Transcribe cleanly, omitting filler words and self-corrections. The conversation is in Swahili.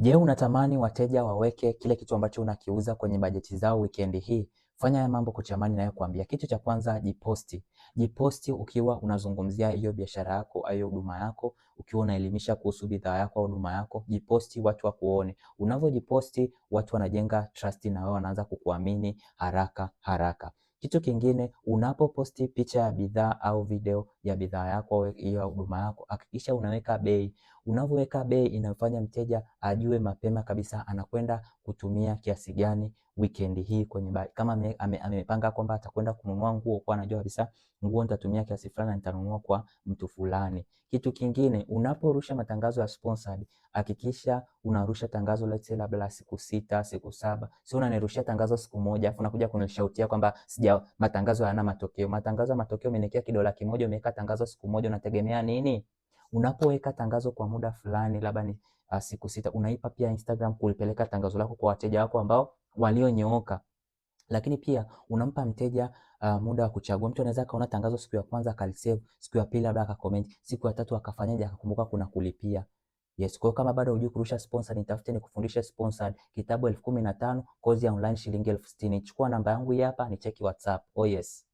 Je, unatamani wateja waweke kile kitu ambacho unakiuza kwenye bajeti zao weekend hii? Fanya haya mambo kuchamani nayokuambia. Kitu cha kwanza, jiposti. Jiposti ukiwa unazungumzia hiyo biashara yako au huduma yako, ukiwa unaelimisha kuhusu bidhaa yako au huduma yako, jiposti watu wakuone. Unavyojiposti watu wanajenga trust na wao wanaanza kukuamini haraka haraka. Kitu kingine, unapoposti picha ya bidhaa au video ya bidhaa yako au hiyo huduma yako, hakikisha unaweka bei. Unavyoweka bei inafanya mteja ajue mapema kabisa anakwenda kutumia kiasi gani weekend hii kwenye kama amepanga kwamba atakwenda kununua nguo, kwa anajua kabisa nguo nitatumia kiasi fulani na nitanunua kwa mtu fulani. Kitu kingine, unaporusha matangazo ya sponsored, hakikisha unarusha tangazo let's say labda siku 6, siku 7. Sio unanirushia tangazo siku moja afu unakuja kunishautia kwamba matangazo hayana matokeo. Matangazo ya matokeo umeniwekea $1 umeweka tangazo siku moja, unategemea nini? Unapoweka tangazo kwa muda fulani labda ni siku 6, unaipa pia Instagram kulipeleka tangazo lako kwa wateja wako ambao walionyooka. Lakini pia unampa mteja muda wa kuchagua. Mtu anaweza kaona tangazo siku ya kwanza akalisave, siku ya pili labda akacomment, siku ya tatu akafanyaje akakumbuka kuna kulipia. Yes, kwa kama bado hujui kurusha sponsored, nitafute nikufundishe sponsored. Kitabu 15,000, kozi ya online shilingi 60,000. Chukua namba yangu hii hapa, ni cheki WhatsApp. Oh yes.